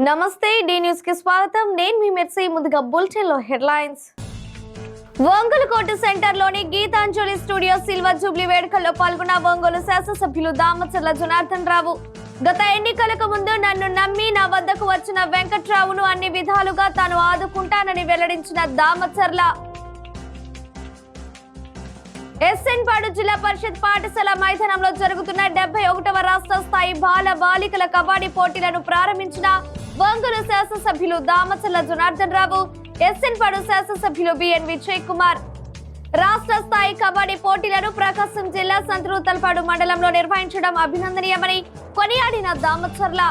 నమస్తే D news కి స్వాగతం. నేను మీ మెర్సీ. ముందుగా బులెటిన్ లో హెడ్లైన్స్. ఒంగోలు కోర్టు సెంటర్ లోని గీతాంజలి స్టూడియో సిల్వర్ జూబ్లీ వేడుకల్లో పాల్గొన్న ఒంగోలు శాసనసభ్యులు దామచర్ల జనార్దన్ రావు. గత ఎన్నికలకు ముందు నన్ను నమ్మి నా వద్దకు వచ్చిన వెంకట్రావును అన్ని విధాలుగా తాను ఆదుకుంటానని వెల్లడించిన దామచర్ల. ఎస్ఎన్పాడు జిల్లా పరిషత్ పాఠశాల మైదానంలో జరుగుతున్న 71వ రాష్ట్ర స్థాయి బాల బాలికల కబడ్డీ పోటీలను ప్రారంభించిన ఒంగోలు శాసనసభ్యులు దామచర్ల జనార్దన్ రావు, ఎస్ఎన్పాడు శాసనసభ్యులు బిఎన్ విజయ్ కుమార్. రాష్ట్ర స్థాయి కబడ్డీ పోటీలను ప్రకాశం జిల్లా సంతనూతలపాడు మండలంలో నిర్వహించడం అభినందనీయమని కొనియాడిన దామచర్ల.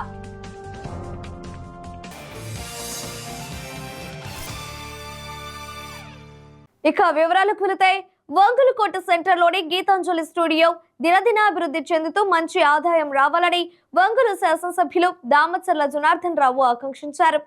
ఇక వివరాలకు వెళితే, ఒంగోలు కోట సెంటర్ లోని గీతాంజలి స్టూడియో దినదినాభివృద్ధి చెందుతూ మంచి ఆదాయం రావాలని ఒంగోలు శాసనసభ్యులు దామచర్ల జనార్దన్ రావు ఆకాంక్షించారు.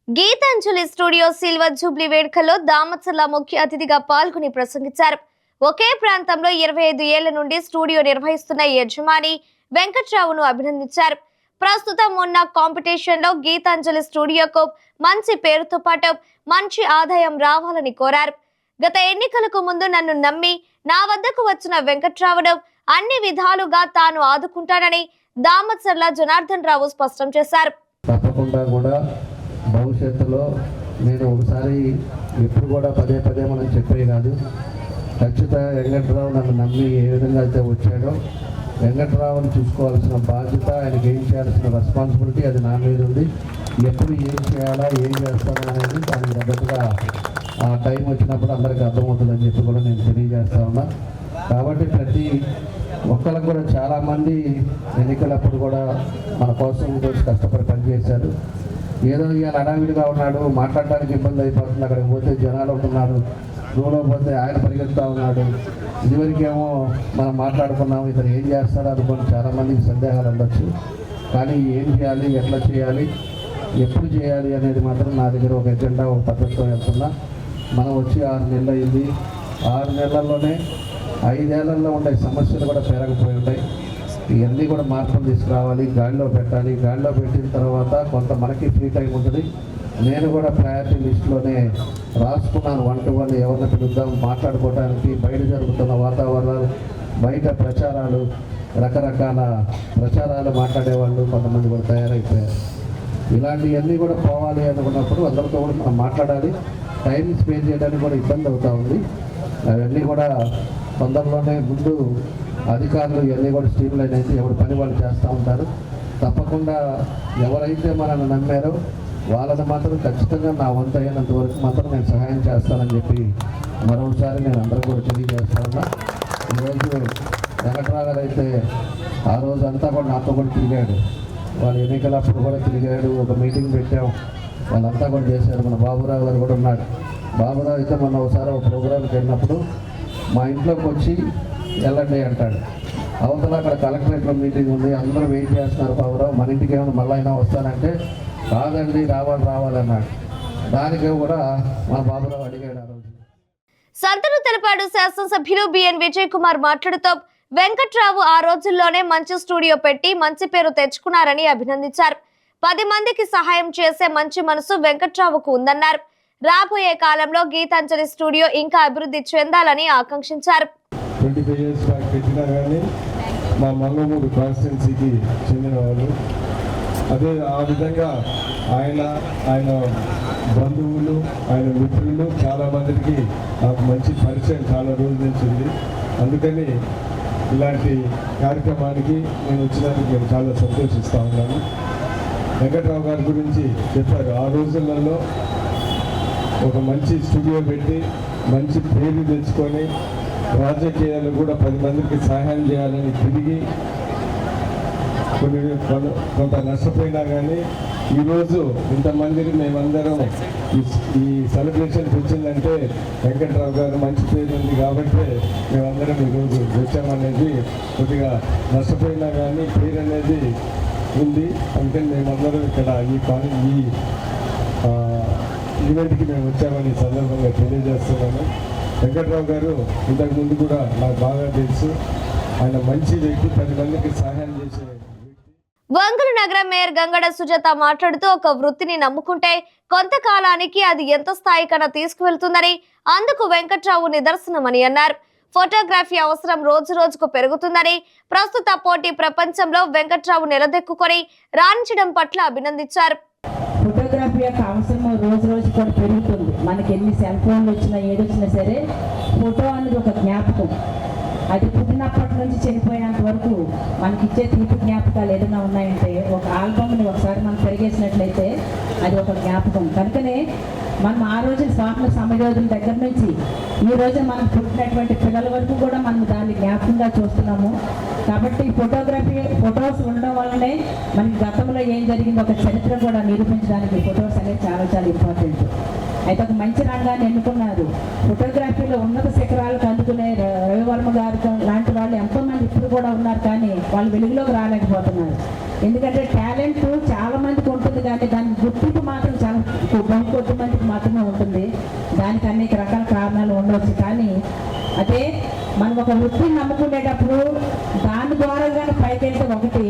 గీతాంజలి స్టూడియో సిల్వర్ జూబ్లీ వేడుకల్లో దామచర్ల ముఖ్య అతిథిగా పాల్గొని ప్రసంగించారు. ఒకే ప్రాంతంలో 25 ఏళ్ల నుండి స్టూడియో నిర్వహిస్తున్న యజమాని వెంకట్రావును అభినందించారు. ప్రస్తుతం ఉన్న కాంపిటీషన్ లో గీతాంజలి స్టూడియోకు మంచి పేరుతో పాటు మంచి ఆదాయం రావాలని కోరారు. గత ఎన్నికలకు ముందు నన్ను నమ్మి నా వద్దకు వచ్చిన వెంకట్రావును అన్ని విధాలుగా తాను ఆదుకుంటానని దామచర్ల జనార్దన్ రావు స్పష్టం చేశారు. తప్పకుండా కూడా భవిష్యత్తులో నేను ఒకసారి ఎప్పుడు కూడా పదే పదే మనం చెప్పే కాదు, ఖచ్చితంగా వెంకట్రావు నన్ను నమ్మి ఏ విధంగా అయితే వచ్చాడో వెంకట్రావుని చూసుకోవాల్సిన బాధ్యత, ఆయనకి ఏం చేయాల్సిన రెస్పాన్సిబిలిటీ అది నా మీద ఉంది. ఎప్పుడు ఏం చేయాలా, ఏం చేస్తాను అనేది దానికి తగ్గట్టుగా ఆ టైం వచ్చినప్పుడు అందరికీ అర్థమవుతుందని చెప్పి కూడా నేను తెలియజేస్తా ఉన్నా. కాబట్టి ప్రతి ఒక్కరికి కూడా చాలామంది ఎన్నికలప్పుడు కూడా మన కోసం ఈరోజు కష్టపడి పనిచేశారు. ఏదో ఇవాళ అడావిడిగా ఉన్నాడు, మాట్లాడడానికి ఇబ్బంది అయిపోతుంది, అక్కడికి పోతే జనాలు ఉంటున్నారు, రూలో పోతే ఆయన పరిగెత్తుతూ ఉన్నాడు, ఇదివరకేమో మనం మాట్లాడుకున్నాము ఇతను ఏం చేస్తాడో అనుకుని చాలామందికి సందేహాలు ఉండొచ్చు. కానీ ఏం చేయాలి, ఎట్లా చేయాలి, ఎప్పుడు చేయాలి అనేది మాత్రం నా దగ్గర ఒక ఎజెండా, ఒక పద్ధతితో వెళ్తున్నా. మనం వచ్చి 6 నెలలు అయింది. 6 నెలల్లోనే 5 ఏళ్లలో ఉండే సమస్యలు కూడా పెరగపోయి ఉంటాయి. ఇవన్నీ కూడా మార్పులు తీసుకురావాలి, గాడిలో పెట్టాలి. గాడిలో పెట్టిన తర్వాత కొంత మనకి ఫ్రీ టైం ఉంటుంది. నేను కూడా ప్రయారిటీ లిస్టులోనే రాసుకున్నాను. 1-to-1 ఎవరిని పిలుద్దాం మాట్లాడుకోవడానికి, బయట జరుగుతున్న వాతావరణాలు, బయట ప్రచారాలు, రకరకాల ప్రచారాలు మాట్లాడేవాళ్ళు కొంతమంది కూడా తయారైపోయారు. ఇలాంటివన్నీ కూడా పోవాలి అనుకున్నప్పుడు అందరితో కూడా మనం మాట్లాడాలి. టైం స్పెండ్ చేయడానికి కూడా ఇబ్బంది అవుతూ ఉంది. అవన్నీ కూడా తొందరలోనే ముందు అధికారులు ఇవన్నీ కూడా స్ట్రీమ్ లైన్ అయితే ఎవరి పని వాళ్ళు చేస్తూ ఉంటారు. తప్పకుండా ఎవరైతే మనల్ని నమ్మారో వాళ్ళని మాత్రం ఖచ్చితంగా నా వంతు అయినంత వరకు మాత్రం నేను సహాయం చేస్తానని చెప్పి మరోసారి నేను అందరూ కూడా తెలియజేస్తా ఉన్నా. ఈరోజు వెంకట్రావు గారు అయితే ఆ రోజు అంతా కూడా నాతో కూడా తిరిగాడు. వాళ్ళ ఎన్నికలప్పుడు కూడా తిరిగాడు. ఒక మీటింగ్ పెట్టాం, వాళ్ళంతా కూడా చేశారు. మన బాబురావు గారు కూడా ఉన్నాడు. బాబురావు అయితే మొన్న ఒకసారి ఒక ప్రోగ్రామ్కి వెళ్ళినప్పుడు మా ఇంట్లోకి వచ్చి వెళ్ళండి అంటాడు. అవతల అక్కడ కలెక్టరేట్లో మీటింగ్ ఉంది, అందరూ వెయిట్ చేస్తున్నారు. బాబురావు మన ఇంటికి ఏమైనా మళ్ళీ అయినా వస్తానంటే కాదండి రావాలన్నాడు. దానికే కూడా మన బాబురావు అడిగాడు. ఆ రోజు సంతనూతలపాడు శాసనసభ్యులు బిఎన్ విజయ్ కుమార్ మాట్లాడుతూ వెంకట్రావు ఆ రోజుల్లోనే మంచి స్టూడియో పెట్టి మంచి పేరు తెచ్చుకున్నారని అభినందించారు. 10 మందికి సహాయం చేసే మంచి మనసు వెంకట్రావుకు ఉందన్నారు. రాబోయే కాలంలో గీతాంజలి స్టూడియో ఇంకా అభివృద్ధి చెందాలని ఆకాంక్షించారు. 25 years బ్యాక్ పెట్టినా కానీ మా మంగమూరు కాన్స్టిట్యున్సీకి చెందిన వాళ్ళు, అదే ఆ విధంగా ఆయన బంధువులు, ఆయన మిత్రులు చాలామందికి నాకు మంచి పరిచయం చాలా రోజుల నుంచి ఉంది. అందుకని ఇలాంటి కార్యక్రమానికి నేను వచ్చినందుకు నేను చాలా సంతోషిస్తూ ఉన్నాను. వెంకట్రావు గారి గురించి చెప్పారు. ఆ రోజులలో ఒక మంచి స్టూడియో పెట్టి మంచి పేరు తెచ్చుకొని రాజకీయాలు కూడా 10 మందికి సహాయం చేయాలని తిరిగి కొంత నష్టపోయినా కానీ ఈరోజు ఇంతమందికి మేమందరం ఈ సెలబ్రేషన్కి వచ్చిందంటే వెంకట్రావు గారు మంచి పేరు ఉంది కాబట్టి మేమందరం ఈరోజు వచ్చామనేది. కొద్దిగా నష్టపోయినా కానీ పేరు అనేది ఉంది. అందుకని మేమందరం ఇక్కడ ఈ ఈవెంట్కి మేము వచ్చామని సందర్భంగా తెలియజేస్తున్నాను. వెంకట్రావు గారు ఇంతకు ముందు కూడా నాకు బాగా తెలుసు. ఆయన మంచి వ్యక్తి, 10 మందికి సహాయం చేసే వ్యక్తి. వంగల నగర మేయర్ గంగడ సుజాత మాట్లాడుతూ ఒక వృత్తిని నమ్ముకుంటే కొంతకాలానికి అది ఎంత స్థాయికైనా తీసుకువెళ్తుందని, అందుకు వెంకట్రావు నిదర్శనమని అన్నారు. ఫోటోగ్రఫీ అవసరం రోజు రోజుకు పెరుగుతుందని, ప్రస్తుత పోటీ ప్రపంచంలో వెంకట్రావు నిలదొక్కుని రాణించడం పట్ల అభినందించారు. ఫోటోగ్రఫీ యొక్క అవసరం రోజు రోజు కూడా పెరుగుతుంది. మనకి ఎన్ని సెల్ ఫోన్లు వచ్చినా ఏదొచ్చినా సరే ఫోటో అనేది ఒక జ్ఞాపకం. అది పుట్టినప్పటి నుంచి చనిపోయేంత వరకు మనకి ఇచ్చే తీపి జ్ఞాపకాలు ఏదైనా ఉన్నాయంటే ఒక ఆల్బమ్ని ఒకసారి మనం పెరిగేసినట్లయితే అది ఒక జ్ఞాపకం. కనుకనే మనం ఆ రోజు స్వాతంత్ర సమయ రోజుల దగ్గర నుంచి ఈ రోజు మనం పుట్టినటువంటి పిల్లల వరకు కూడా మనం దాన్ని జ్ఞాపకంగా చూస్తున్నాము. కాబట్టి ఫొటోస్ ఉండడం వల్లనే మనకి గతంలో ఏం జరిగిందో ఒక చరిత్ర కూడా నిరూపించడానికి ఫొటోస్ అనేది చాలా చాలా ఇంపార్టెంట్. అయితే ఒక మంచి రంగాన్ని ఎన్నుకున్నారు. ఫోటోగ్రఫీలో ఉన్నత శిఖరాలకు అందుకునే రవివర్మ గారు లాంటి వాళ్ళు ఎంతోమంది ఇప్పుడు కూడా ఉన్నారు, కానీ వాళ్ళు వెలుగులోకి రాలేకపోతున్నారు. ఎందుకంటే టాలెంట్ చాలా మందికి ఉంటుంది, కానీ దాని గుర్తింపు మాత్రం చాలా కొద్ది మందికి మాత్రమే ఉంటుంది. దానికి అనేక రకాల కారణాలు ఉండవచ్చు. కానీ అదే మనం ఒక వృత్తిని నమ్ముకునేటప్పుడు దాని ద్వారా కానీ పైకి వెళ్తే ఒకటి,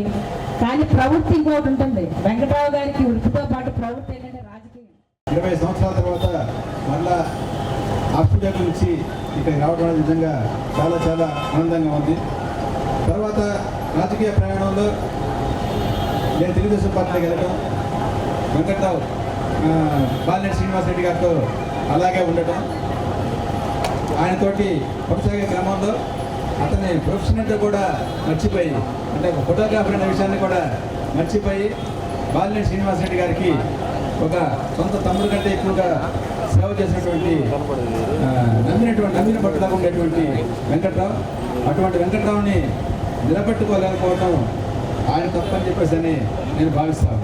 కానీ ప్రవృత్తి ఇంకోటి ఉంటుంది. వెంకటరావు గారికి వృత్తితో పాటు ప్రవృత్తి ఏంటంటే రాజకీయం. 20 సంవత్సరాల తర్వాత మళ్ళా ఆస్ట్రేలియా నుంచి ఇక్కడికి రావడం అనేది నిజంగా చాలా చాలా ఆనందంగా ఉంది. తర్వాత రాజకీయ ప్రయాణంలో నేను తెలుగుదేశం పార్టీకి వెళ్ళడం, వెంకట్రావు బాలినేని శ్రీనివాసరెడ్డి గారితో అలాగే ఉండటం, ఆయనతోటి కొనసాగే క్రమంలో అతని ప్రొఫెషన్ అంటే కూడా మర్చిపోయి, అంటే ఫోటోగ్రాఫర్ అనే విషయాన్ని కూడా మర్చిపోయి బాలినేని శ్రీనివాసరెడ్డి గారికి ఒక సొంత తమ్ముడు కంటే ఎక్కువగా సేవ చేసినటువంటి నమ్మిన పట్టుదల ఉండేటువంటి వెంకట్రావు, అటువంటి వెంకట్రావుని నిలబెట్టుకోలేకపోవడం ఆయన తప్పని చెప్పేసి అని నేను భావిస్తాను.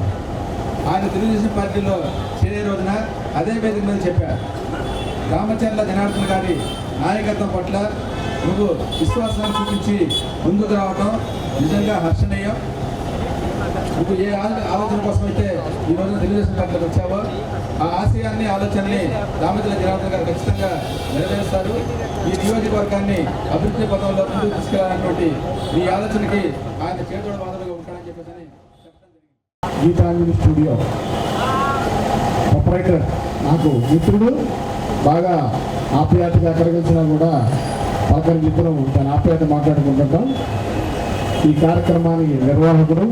ఆయన తెలుగుదేశం పార్టీలో చేరే రోజున అదే వేదిక మీద చెప్పారు, రామచంద్ర జనార్దన్ గారి నాయకత్వం పట్ల నువ్వు విశ్వాసాన్ని చూపించి ముందుకు రావటం నిజంగా హర్షణీయం. నువ్వు ఏ ఆలోచన కోసం అయితే ఈ రోజున తెలుగుదేశం పార్టీకి వచ్చావో ఆ ఆశయాన్ని ఆలోచనని రామచంద్ర జనార్దన్ గారు ఖచ్చితంగా నెరవేరుస్తారు. ఈ నియోజకవర్గాన్ని అభివృద్ధి పథంలో ముందుకు తీసుకెళ్లాలన్నటువంటి ఈ ఆలోచనకి ఆయన చేతుడు బాధలుగా ఉంటాడని చెప్పేసి గీతాంజలి స్టూడియో ఆపరేటర్ నాకు మిత్రుడు, బాగా ఆప్యాయతగా ఎక్కడికి వచ్చినా కూడా పలకరి ఇద్దరు తన ఆప్యాయత మాట్లాడుకుంటుంటాం. ఈ కార్యక్రమానికి నిర్వాహకుడు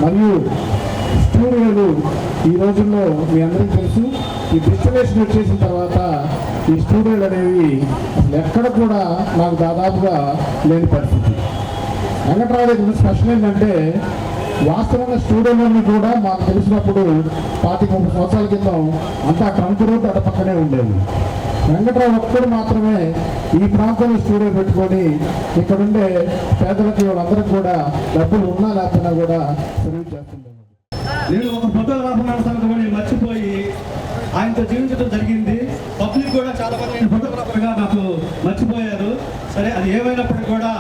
మరియు స్టూడియోలు ఈ రోజుల్లో మీ అందరికీ తెలుసు. ఈ డిజిటలైజేషన్ వచ్చేసిన తర్వాత ఈ స్టూడియోలు అనేవి అసలు ఎక్కడ కూడా నాకు దాదాపుగా లేని పరిస్థితి. వెంకట్రావు దగ్గర స్పెషల్ ఏంటంటే వాస్తవంగా స్టూడియోలన్నీ కూడా మాకు తెలిసినప్పుడు 25-30 సంవత్సరాల క్రితం అంతా ట్రంక్ రోడ్ అటు పక్కనే ఉండేది. వెంకట్రావు ఒక్కడు మాత్రమే ఈ ప్రాంతంలో స్టూడియో పెట్టుకొని ఇక్కడుండే పేదలకి వాళ్ళందరికీ కూడా డబ్బులు ఉన్నా లేకపోయినా కూడా సర్వీస్ చేస్తుంటారు. నేను ఒక ఫోటోగ్రాఫర్ సంగతి మర్చిపోయి ఆయనతో జీవించడం జరిగింది. పబ్లిక్ కూడా చాలా మంది నేను ఫోటోగ్రాఫర్గా నాకు మర్చిపోయారు. సరే, అది ఏమైనప్పటికీ కూడా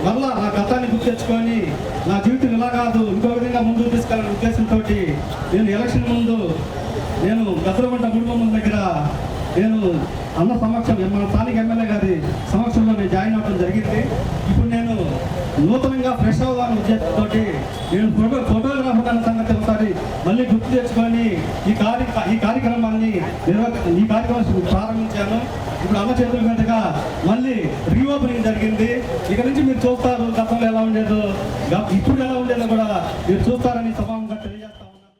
మళ్ళా నా గతాన్ని గుర్తు తెచ్చుకొని నా జీవితం ఇలా కాదు ఇంకో విధంగా ముందుకు తీసుకెళ్ళాలనే ఉద్దేశంతో నేను ఎలక్షన్ ముందు నేను గతరమంట కుటుంబం దగ్గర నేను అన్న సమక్షం మన స్థానిక ఎమ్మెల్యే గారి సమక్షంలో నేను జాయిన్ అవ్వడం జరిగింది. ఇప్పుడు నేను నూతనంగా ఫ్రెష్ అవ్వాలని ఉద్దేశంతో నేను ఫోటోగ్రాఫర్ అన్న సంగతి ఒకసారి మళ్ళీ గుర్తు తెచ్చుకొని ఈ కార్యక్రమాన్ని ప్రారంభించాను. ఇప్పుడు అన్న చేతుల మీదుగా మళ్ళీ రీఓపెనింగ్ జరిగింది. ఇక నుంచి మీరు చూస్తారు గతంలో ఎలా ఉండేదో ఇప్పుడు ఎలా ఉండేదో కూడా మీరు చూస్తారని సభాముగా తెలియజేస్తా ఉన్నాను.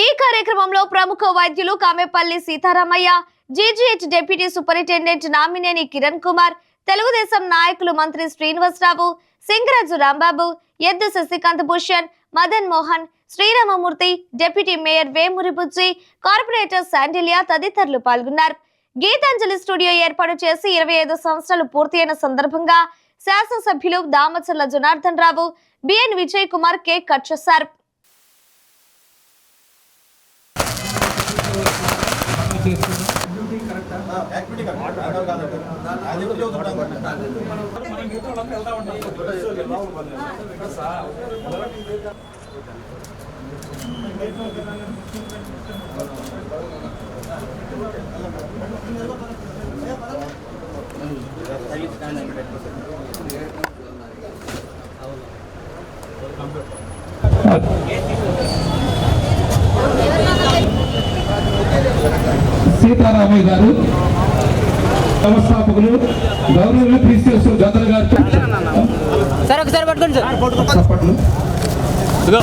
ఈ కార్యక్రమంలో ప్రముఖ వైద్యులు Kamepalli Sitaramaiah, GGH deputy superintendent Namineni Kiran Kumar, Telugu Desam నాయకులు Mantri Srinivasarao, Singaraju Rambabu, Eddu Sasikanth Bhushan, Madan Mohan, Sriramamurthy, deputy mayor Vemuri Bujji, corporator Sandilya తదితరులు పాల్గొన్నారు. గీతాంజలి స్టూడియో ఏర్పాటు చేసి 25 సంవత్సరాలు పూర్తయిన సందర్భంగా శాసనసభ్యులు Damacharla Janardhan Rao, BN Vijay Kumar cake cut చేశారు. వ్యవస్థాపకులు గౌరవులు తీసుకెళ్తూ జతలు గారు సార్ ఒకసారి పట్టుకోండి సార్ చప్పట్లు.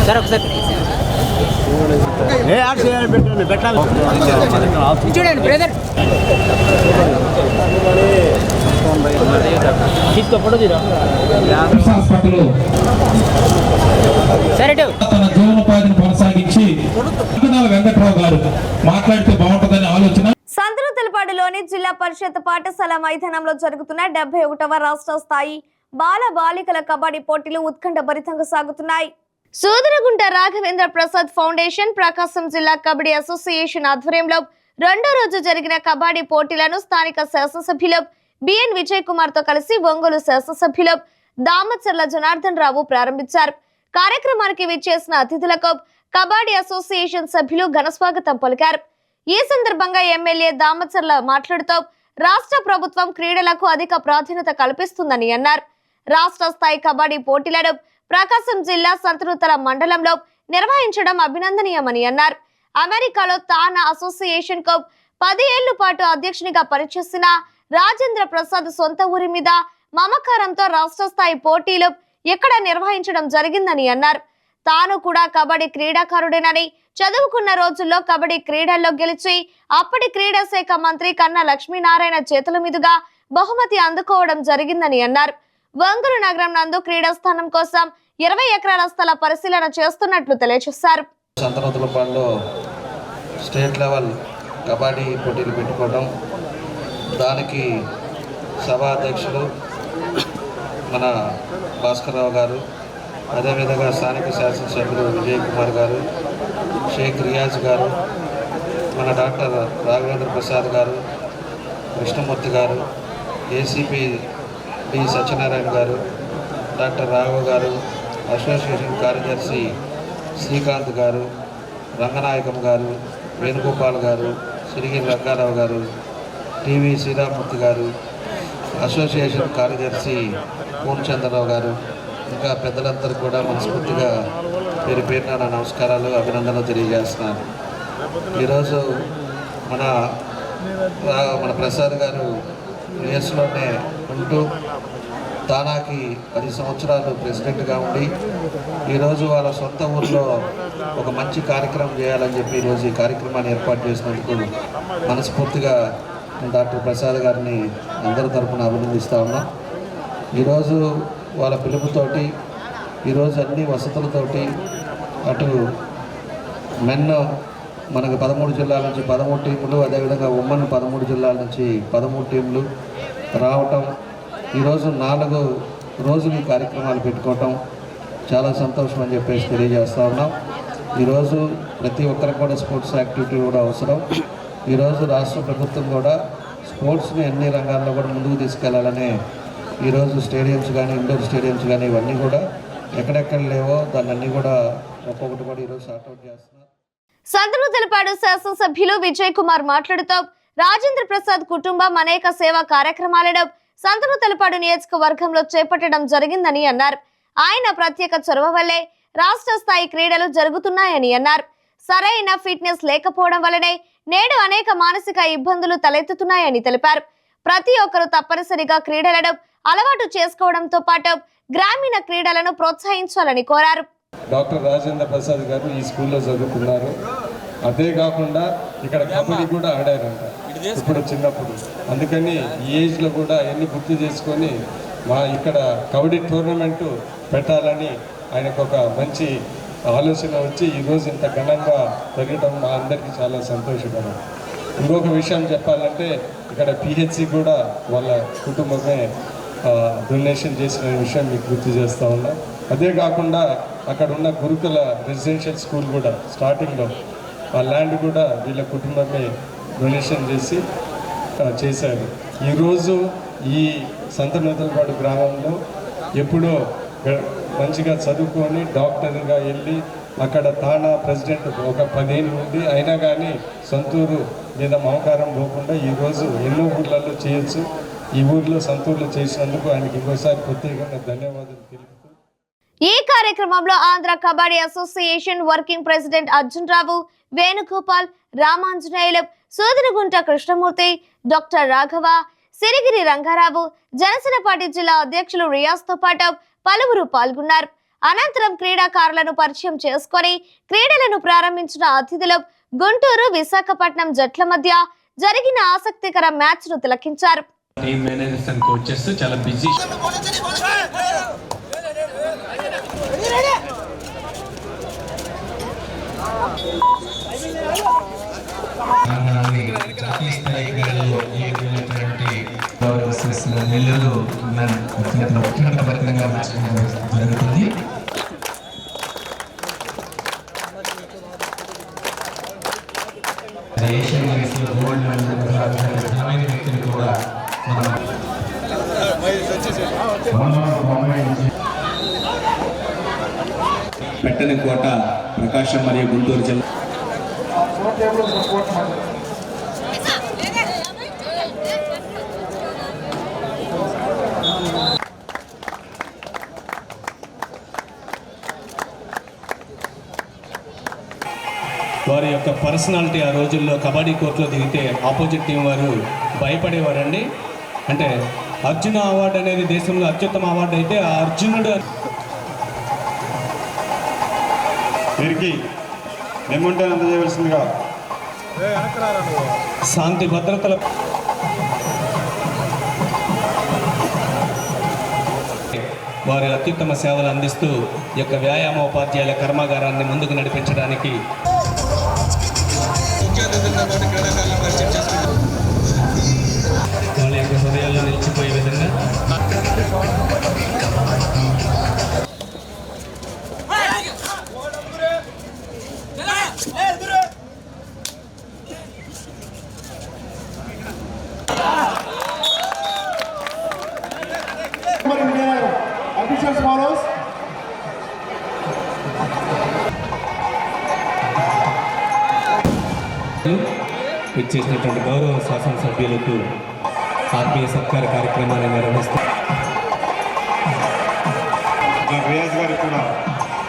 సార్ ఒకసారి చూడండి బ్రదర్ తీసుకో ఫోటో తీరా హాస్పిటల్ సరే తన జీవనోపాధిని కొనసాగించి వెంకట్రావు గారు మాట్లాడితే బాగుంటుందని ఆలోచన. సంతనూతలపాడులోని జిల్లా పరిషత్ పాఠశాల మైదానంలో జరుగుతున్న 71వ రాష్ట్ర స్థాయి బాల బాలికల కబడ్డీ పోటీలు ఉత్కంఠభరితంగా సాగుతున్నాయి. సూదరగుంట రాఘవేంద్ర ప్రసాద్ ఫౌండేషన్, ప్రకాశం జిల్లా కబడ్డీ అసోసియేషన్ ఆధ్వర్యంలో రెండో రోజు జరిగిన కబడ్డీ పోటీలను స్థానిక శాసనసభ్యులు బిఎన్ విజయ్ కుమార్ తో కలిసి ఒంగోలు శాసనసభ్యులు దామచర్ల జనార్దన్ రావు ప్రారంభించారు. కార్యక్రమానికి విచ్చేసిన అతిథులకు కబడ్డీ అసోసియేషన్ సభ్యులు ఘనస్వాగతం పలికారు. ఈ సందర్భంగా ఎమ్మెల్యే దామచర్ల మాట్లాడుతూ రాష్ట్ర ప్రభుత్వం క్రీడలకు అధిక ప్రాధాన్యత కల్పిస్తుందని అన్నారు. రాష్ట్ర స్థాయి కబడ్డీ పోటీలను ప్రకాశం జిల్లా సంతనూతల మండలంలో నిర్వహించడం అభినందనీయమని అన్నారు. అమెరికాలో తానా అసోసియేషన్ కు 10 ఏళ్ల పాటు అధ్యక్షునిగా పనిచేసిన రాజేంద్ర ప్రసాద్ సొంత ఊరి మీద మమకారంతో రాష్ట్ర స్థాయి పోటీలు ఇక్కడ నిర్వహించడం జరిగిందని అన్నారు. తాను కూడా కబడ్డీ క్రీడాకారుడేనని, చదువుకున్న రోజుల్లో కబడ్డీ క్రీడల్లో గెలిచి అప్పటి క్రీడా శాఖ మంత్రి కన్నా లక్ష్మీనారాయణ చేతుల మీదుగా బహుమతి అందుకోవడం జరిగిందని అన్నారు. ఒంగోలు నగరం నందు క్రీడా స్థానం కోసం 20 ఎకరాల స్థల పరిశీలన చేస్తున్నట్లు తెలియజేశారు. సంతనూతలపాడులో స్టేట్ లెవెల్ కబడ్డీ పోటీలు పెట్టుకోవడం, దానికి సభా అధ్యక్షులు మన భాస్కర్రావు గారు, అదేవిధంగా స్థానిక శాసనసభ్యులు విజయ్ కుమార్ గారు, షేక్ రియాజ్ గారు, మన డాక్టర్ రాఘవేంద్ర ప్రసాద్ గారు, కృష్ణమూర్తి గారు, ఏసీపీ డి సత్యనారాయణ గారు, డాక్టర్ రాఘవ్ గారు, అసోసియేషన్ కార్యదర్శి శ్రీకాంత్ గారు, రంగనాయకం గారు, వేణుగోపాల్ గారు, సిరిగిరి రంగారావు గారు, టీవీ శ్రీరామూర్తి గారు, అసోసియేషన్ కార్యదర్శి పూర్ణచంద్రరావు గారు, ఇంకా పెద్దలందరూ కూడా మనస్ఫూర్తిగా పేరు పేరున నా నమస్కారాలు, అభినందనలు తెలియజేస్తున్నాను. ఈరోజు మన ప్రసాద్ గారు యుఎస్లోనే ఉంటూ తానాకి 10 సంవత్సరాలు ప్రెసిడెంట్గా ఉండి ఈరోజు వాళ్ళ సొంత ఊర్లో ఒక మంచి కార్యక్రమం చేయాలని చెప్పి ఈరోజు ఈ కార్యక్రమాన్ని ఏర్పాటు చేసినందుకు మనస్ఫూర్తిగా డాక్టర్ ప్రసాద్ గారిని అందరి తరఫున అభినందిస్తూ ఉన్నాం. ఈరోజు వాళ్ళ పిలుపుతోటి ఈరోజు అన్ని వసతులతోటి అటు మెన్ మనకు 13 జిల్లాల నుంచి 13 టీములు, అదేవిధంగా ఉమ్మన్ 13 జిల్లాల నుంచి 13 టీములు రావటం, ఈరోజు 4 రోజులు ఈ కార్యక్రమాలు పెట్టుకోవటం చాలా సంతోషం అని చెప్పేసి తెలియజేస్తూ ఉన్నాం. ఈరోజు ప్రతి ఒక్కరికి కూడా స్పోర్ట్స్ యాక్టివిటీ కూడా అవసరం. ఈరోజు రాష్ట్ర ప్రభుత్వం కూడా స్పోర్ట్స్ని అన్ని రంగాల్లో కూడా ముందుకు తీసుకెళ్లాలనే ఈరోజు స్టేడియంస్ కానీ, ఇండోర్ స్టేడియంస్ కానీ ఇవన్నీ కూడా ఎక్కడెక్కడ లేవో దాన్ని అన్నీ కూడా ఒక్కొక్కటి కూడా ఈరోజు సార్ట్అవుట్ చేస్తున్నారు. సంతనూతలపాడు శాసనసభ్యులు విజయ్ కుమార్ మాట్లాడుతూ రాజేంద్ర ప్రసాద్ కుటుంబం అనేక సేవా కార్యక్రమాలను సంతనూతలపాడు నియోజకవర్గంలో చేపట్టడం జరిగిందని అన్నారు. ఆయన ప్రత్యేక చొరవ వల్లే రాష్ట్ర స్థాయి క్రీడలు జరుగుతున్నాయని అన్నారు. సరైన ఫిట్నెస్ లేకపోవడం వల్లనే నేడు అనేక మానసిక ఇబ్బందులు తలెత్తుతున్నాయని తెలిపారు. ప్రతి ఒక్కరూ తప్పనిసరిగా క్రీడలను అలవాటు చేసుకోవడంతో పాటు గ్రామీణ క్రీడలను ప్రోత్సహించాలని కోరారు. డాక్టర్ రాజేంద్ర ప్రసాద్ గారు ఈ స్కూల్లో చదువుకున్నారు. అదే కాకుండా ఇక్కడ కబడ్డీ కూడా ఆడారంట ఇప్పుడు చిన్నప్పుడు. అందుకని ఈ ఏజ్లో కూడా అవన్నీ గుర్తు చేసుకొని ఇక్కడ కబడ్డీ టోర్నమెంటు పెట్టాలని ఆయనకు ఒక మంచి ఆలోచన వచ్చి ఈరోజు ఇంత ఘనంగా జరగడం మా అందరికీ చాలా సంతోషకరం. ఇంకొక విషయం చెప్పాలంటే ఇక్కడ పిహెచ్సి కూడా వాళ్ళ కుటుంబమే డొనేషన్ చేసిన విషయం మీకు గుర్తు చేస్తూ ఉన్నాం. అదే కాకుండా అక్కడ ఉన్న గురుకుల రెసిడెన్షియల్ స్కూల్ కూడా స్టార్టింగ్లో ఆ ల్యాండ్ కూడా వీళ్ళ కుటుంబమే డొనేషన్ చేశారు. ఈరోజు ఈ సంతనూతలపాడు గ్రామంలో ఎప్పుడో మంచిగా చదువుకొని డాక్టర్గా వెళ్ళి అక్కడ తానా ప్రెసిడెంట్ ఒక 10 ఏళ్ళు ఉండి అయినా కానీ సొంతూరు మీద మమకారం పోకుండా ఈరోజు ఎన్నో ఊర్లలో చేయొచ్చు. ఈ ఊర్లో సొంతూరులో చేసినందుకు ఆయనకి ఇంకోసారి ప్రత్యేకంగా ధన్యవాదాలు తెలుపుతూ ఈ కార్యక్రమంలో Andhra kabaddi association working president Arjun Rao, Venugopal, Ramanjaneyulu, Sodaragunta Krishnamurthy, doctor Raghava, Sirigiri Rangarao, Janasena party జిల్లా అధ్యక్షులు రియాజ్ తో పాటు పలువురు పాల్గొన్నారు. అనంతరం క్రీడాకారులను పరిచయం చేసుకొని క్రీడలను ప్రారంభించిన అతిథులు గుంటూరు, విశాఖపట్నం జట్ల మధ్య జరిగిన ఆసక్తికర మ్యాచ్ ను తిలకించారు. టీమ్ మేనేజర్స్ అండ్ కోచెస్ చాలా బిజీ. నెల్లూరు జరుగుతుంది. ఏషియన్ గేమ్స్ లో గోల్డ్ మెడల్ వ్యక్తులు కూడా పెట్టని కోట ప్రకాశం మరియు గుంటూరు జిల్లా. వారి యొక్క పర్సనాలిటీ ఆ రోజుల్లో కబడ్డీ కోర్టులో దిగితే ఆపోజిట్ టీం వారు భయపడేవారండి. అంటే అర్జున అవార్డు అనేది దేశంలో అత్యుత్తమ అవార్డు అయితే ఆ అర్జునుడు వీరికి ఏముంటే అంత చేయవలసిందిగా శాంతి భద్రతల వారి అత్యుత్తమ సేవలు అందిస్తూ ఈ యొక్క వ్యాయామ ఉపాధ్యాయుల కర్మాగారాన్ని ముందుకు నడిపించడానికి వాళ్ళ యొక్క హృదయాల్లో నిలిచిపోయే విధంగా officials follows. ఇచ్చేసినటువంటి గౌరవ శాసనసభ్యులకు ఆత్మీయ సత్కార కార్యక్రమాన్ని నిర్వహిస్తారు. రియాజ్ గారికి కూడా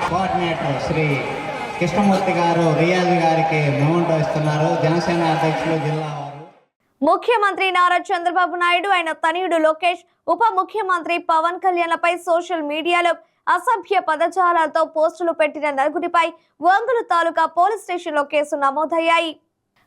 కోఆర్డినేటర్ శ్రీ కృష్ణమూర్తి గారు రియాజ్ గారికి మెమోంటో ఇస్తున్నారు. జనసేన అధ్యక్షులు జిల్లా వారు. ముఖ్యమంత్రి నారా చంద్రబాబు నాయుడు, ఆయన తనయుడు లోకేష్, ఉప ముఖ్యమంత్రి పవన్ కళ్యాణ్లపై సోషల్ మీడియాలో అసభ్య పదజాలాలతో పోస్టులు పెట్టిన నలుగురిపై ఒంగోలు తాలూకా పోలీస్ స్టేషన్లో కేసు నమోదయ్యాయి.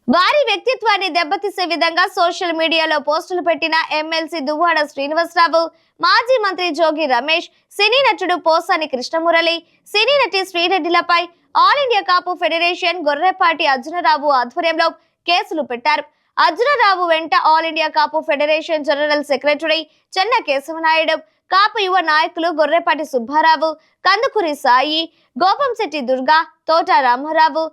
వారి వ్యక్తిత్వాన్ని దెబ్బతీసే విధంగా సోషల్ మీడియాలో పోస్టులు పెట్టిన ఎమ్మెల్సీ దువ్వాడ శ్రీనివాసరావు, మాజీ మంత్రి జోగి రమేష్, సినీ నటుడు పోసాని కృష్ణమురళి, సినీ నటి శ్రీరెడ్డిలపై ఆల్ ఇండియా కాపు ఫెడరేషన్ గొర్రెపాటి అర్జునరావు ఆధ్వర్యంలో కేసులు పెట్టారు. అర్జునరావు వెంట ఆల్ ఇండియా కాపు ఫెడరేషన్ జనరల్ సెక్రటరీ చెన్న కేశవనాయుడు, కాపు యువ నాయకులు గొర్రెపాటి సుబ్బారావు, కందుకూరి సాయి, గోపంశెట్టి దుర్గా, తోట రామారావు,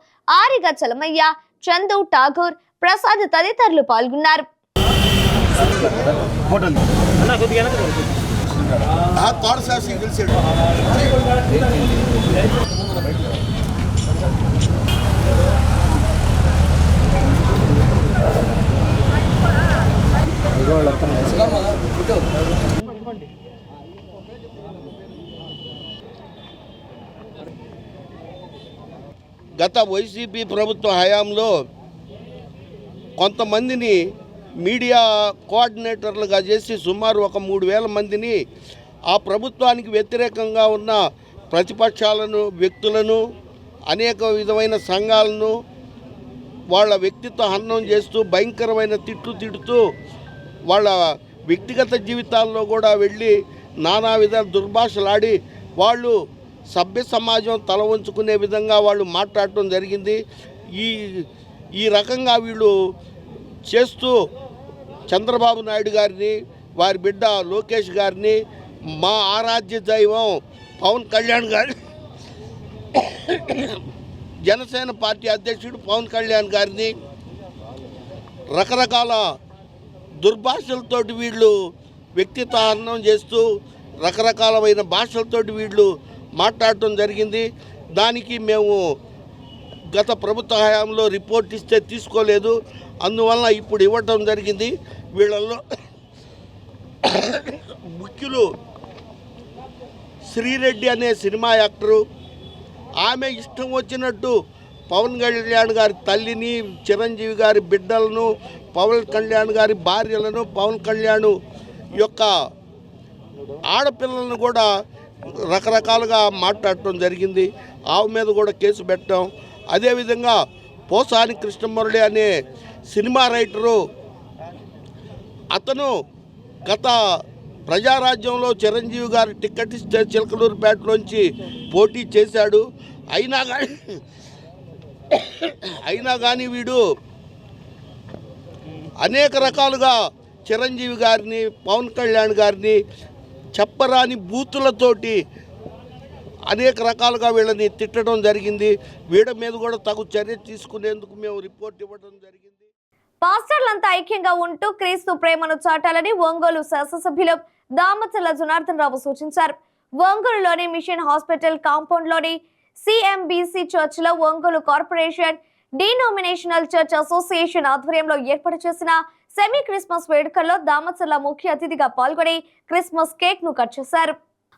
ఆరిగ చలమయ్య, చందు, ఠాగూర్, ప్రసాద్ తదితరులు పాల్గొన్నారు. గత వైసీపీ ప్రభుత్వ హయాంలో కొంతమందిని మీడియా కోఆర్డినేటర్లుగా చేసి సుమారు ఒక 3,000 మందిని ఆ ప్రభుత్వానికి వ్యతిరేకంగా ఉన్న ప్రతిపక్షాలను, వ్యక్తులను, అనేక విధమైన సంఘాలను వాళ్ళ వ్యక్తిత్వ హననం చేస్తూ భయంకరమైన తిడుతూ వాళ్ళ వ్యక్తిగత జీవితాల్లో కూడా వెళ్ళి నానా విధాల దుర్భాషలాడి వాళ్ళు సభ్య సమాజం తల వంచుకునే విధంగా వాళ్ళు మాట్లాడటం జరిగింది. ఈ రకంగా వీళ్ళు చేస్తూ చంద్రబాబు నాయుడు గారిని, వారి బిడ్డ లోకేష్ గారిని, మా ఆరాధ్య దైవం పవన్ కళ్యాణ్ గారి జనసేన పార్టీ అధ్యక్షుడు పవన్ కళ్యాణ్ గారిని రకరకాల దుర్భాషలతోటి వీళ్ళు వ్యక్తిత్వ హననం చేస్తూ రకరకాలమైన భాషలతోటి వీళ్ళు మాట్లాడటం జరిగింది. దానికి మేము గత ప్రభుత్వ హయాంలో రిపోర్ట్ ఇస్తే తీసుకోలేదు. అందువల్ల ఇప్పుడు ఇవ్వటం జరిగింది. వీళ్ళల్లో ముఖ్యులు శ్రీరెడ్డి అనే సినిమా యాక్టరు, ఆమె ఇష్టం వచ్చినట్టు పవన్ కళ్యాణ్ గారి తల్లిని, చిరంజీవి గారి బిడ్డలను, పవన్ కళ్యాణ్ గారి భార్యలను, పవన్ కళ్యాణ్ యొక్క ఆడపిల్లలను కూడా రకరకాలుగా మాట్లాడటం జరిగింది. ఆమె మీద కూడా కేసు పెట్టడం. అదేవిధంగా పోసాని కృష్ణమురళి అనే సినిమా రైటరు, అతను గత ప్రజారాజ్యంలో చిరంజీవి గారి టికెట్ ఇస్తే చిలకలూరుపేటలోంచి పోటీ చేశాడు. అయినా కానీ వీడు అనేక రకాలుగా చిరంజీవి గారిని, పవన్ కళ్యాణ్ గారిని చెప్పరాని బూతులతోటి అనేక రకాలుగా వీళ్ళని తిట్టడం జరిగింది. వీళ్ళ మీద కూడా తగు చర్య తీసుకునేందుకు మేము రిపోర్ట్ ఇవ్వడం జరిగింది. పాస్టర్లంతా ఐక్యంగా ఉంటూ క్రీస్తు ప్రేమను చాటాలని ఒంగోలు శాసనసభ్యులు దామచర్ల జనార్దన్ రావు సూచించారు. ఒంగోలులోని మిషన్ హాస్పిటల్ కాంపౌండ్ లోని సిఎంబిసి చర్చ్ లో ఒంగోలు కార్పొరేషన్ డినోమినేషనల్ చర్చ్ అసోసియేషన్ ఆధ్వర్యంలో ఏర్పాటు చేసిన సెమీ క్రిస్మస్ వేడుకల్లో దామచర్ల ముఖ్య అతిథిగా పాల్గొని క్రిస్మస్ కేక్ ను కట్ చేశారు.